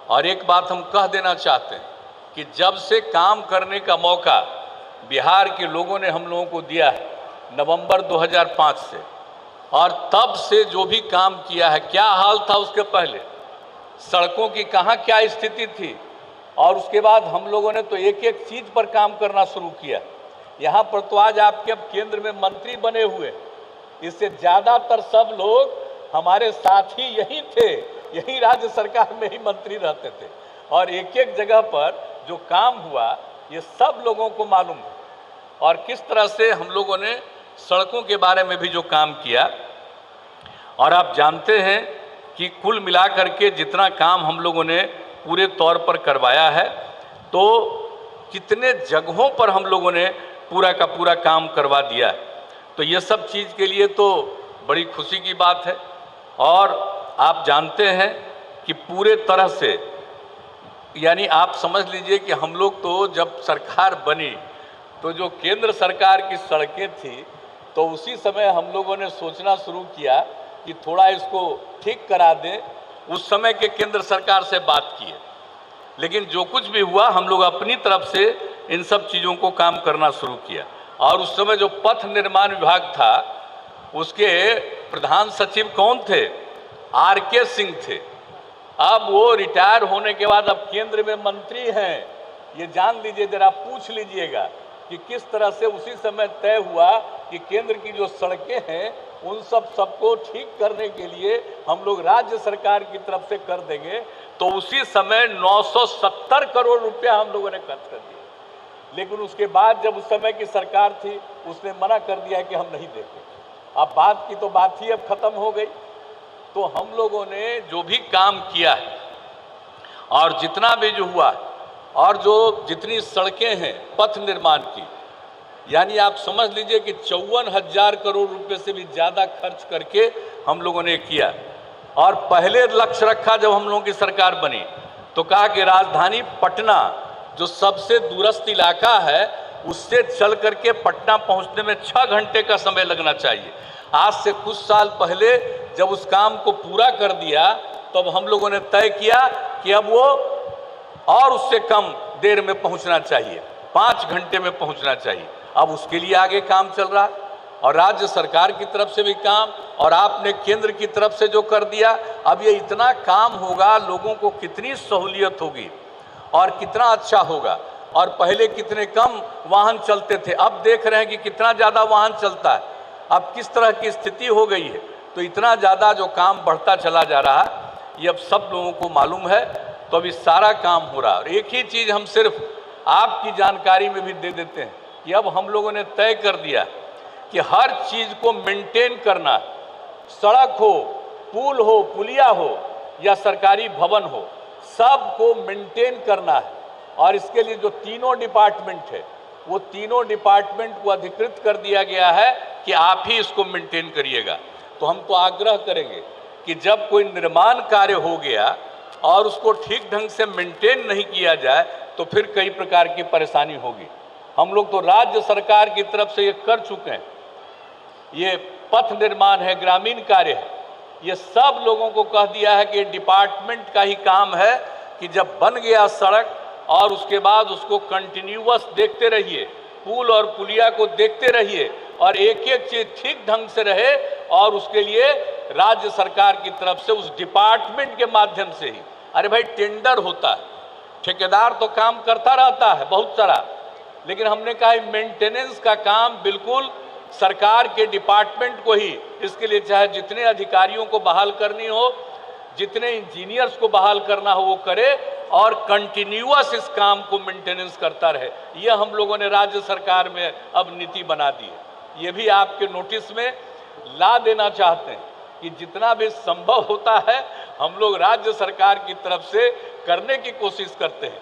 और एक बात हम कह देना चाहते हैं कि जब से काम करने का मौका बिहार के लोगों ने हम लोगों को दिया है नवंबर 2005 से, और तब से जो भी काम किया है, क्या हाल था उसके पहले, सड़कों की कहाँ क्या स्थिति थी, और उसके बाद हम लोगों ने तो एक एक चीज़ पर काम करना शुरू किया। यहाँ पर तो आज आपके अब केंद्र में मंत्री बने हुए, इससे ज़्यादातर सब लोग हमारे साथी यही थे, यही राज्य सरकार में ही मंत्री रहते थे, और एक एक जगह पर जो काम हुआ ये सब लोगों को मालूम है। और किस तरह से हम लोगों ने सड़कों के बारे में भी जो काम किया, और आप जानते हैं कि कुल मिलाकर के जितना काम हम लोगों ने पूरे तौर पर करवाया है, तो कितने जगहों पर हम लोगों ने पूरा का पूरा काम करवा दिया है। तो ये सब चीज़ के लिए तो बड़ी खुशी की बात है। और आप जानते हैं कि पूरे तरह से, यानी आप समझ लीजिए कि हम लोग तो जब सरकार बनी तो जो केंद्र सरकार की सड़कें थी, तो उसी समय हम लोगों ने सोचना शुरू किया कि थोड़ा इसको ठीक करा दें। उस समय के केंद्र सरकार से बात की है, लेकिन जो कुछ भी हुआ हम लोग अपनी तरफ से इन सब चीज़ों को काम करना शुरू किया। और उस समय जो पथ निर्माण विभाग था उसके प्रधान सचिव कौन थे? RK सिंह थे। अब वो रिटायर होने के बाद अब केंद्र में मंत्री हैं। ये जान लीजिए, जरा पूछ लीजिएगा कि किस तरह से उसी समय तय हुआ कि केंद्र की जो सड़कें हैं उन सबको ठीक करने के लिए हम लोग राज्य सरकार की तरफ से कर देंगे। तो उसी समय 970 करोड़ रुपया हम लोगों ने खर्च कर दिया। लेकिन उसके बाद जब उस समय की सरकार थी उसने मना कर दिया कि हम नहीं देते। अब बात की तो बात ही अब खत्म हो गई। तो हम लोगों ने जो भी काम किया है और जितना भी जो हुआ और जो जितनी सड़कें हैं पथ निर्माण की, यानी आप समझ लीजिए कि 54,000 करोड़ रुपए से भी ज़्यादा खर्च करके हम लोगों ने किया। और पहले लक्ष्य रखा जब हम लोगों की सरकार बनी तो कहा कि राजधानी पटना जो सबसे दूरस्थ इलाका है उससे चल करके पटना पहुंचने में 6 घंटे का समय लगना चाहिए। आज से कुछ साल पहले जब उस काम को पूरा कर दिया तब तो हम लोगों ने तय किया कि अब वो और उससे कम देर में पहुंचना चाहिए, 5 घंटे में पहुंचना चाहिए। अब उसके लिए आगे काम चल रहा है और राज्य सरकार की तरफ से भी काम, और आपने केंद्र की तरफ से जो कर दिया, अब ये इतना काम होगा, लोगों को कितनी सहूलियत होगी और कितना अच्छा होगा। और पहले कितने कम वाहन चलते थे, अब देख रहे हैं कि कितना ज़्यादा वाहन चलता है, अब किस तरह की स्थिति हो गई है। तो इतना ज़्यादा जो काम बढ़ता चला जा रहा है ये अब सब लोगों को मालूम है। तो अभी सारा काम हो रहा है। और एक ही चीज़ हम सिर्फ आपकी जानकारी में भी दे देते हैं कि अब हम लोगों ने तय कर दिया कि हर चीज़ को मेंटेन करना, सड़क हो, पुल हो, पुलिया हो या सरकारी भवन हो, सब को मेंटेन करना है। और इसके लिए जो तीनों डिपार्टमेंट है वो तीनों डिपार्टमेंट को अधिकृत कर दिया गया है कि आप ही इसको मेंटेन करिएगा। तो हम तो आग्रह करेंगे कि जब कोई निर्माण कार्य हो गया और उसको ठीक ढंग से मेंटेन नहीं किया जाए तो फिर कई प्रकार की परेशानी होगी। हम लोग तो राज्य सरकार की तरफ से ये कर चुके हैं, ये पथ निर्माण है, ग्रामीण कार्य है, ये सब लोगों को कह दिया है कि डिपार्टमेंट का ही काम है कि जब बन गया सड़क और उसके बाद उसको कंटिन्यूअस देखते रहिए, पुल और पुलिया को देखते रहिए और एक एक चीज ठीक ढंग से रहे। और उसके लिए राज्य सरकार की तरफ से उस डिपार्टमेंट के माध्यम से ही, अरे भाई टेंडर होता है, ठेकेदार तो काम करता रहता है बहुत सारा, लेकिन हमने कहा मेंटेनेंस का काम बिल्कुल सरकार के डिपार्टमेंट को ही, इसके लिए चाहे जितने अधिकारियों को बहाल करनी हो, जितने इंजीनियर्स को बहाल करना हो वो करे और कंटिन्यूअस इस काम को मेंटेनेंस करता रहे। ये हम लोगों ने राज्य सरकार में अब नीति बना दी है। ये भी आपके नोटिस में ला देना चाहते हैं कि जितना भी संभव होता है हम लोग राज्य सरकार की तरफ से करने की कोशिश करते हैं।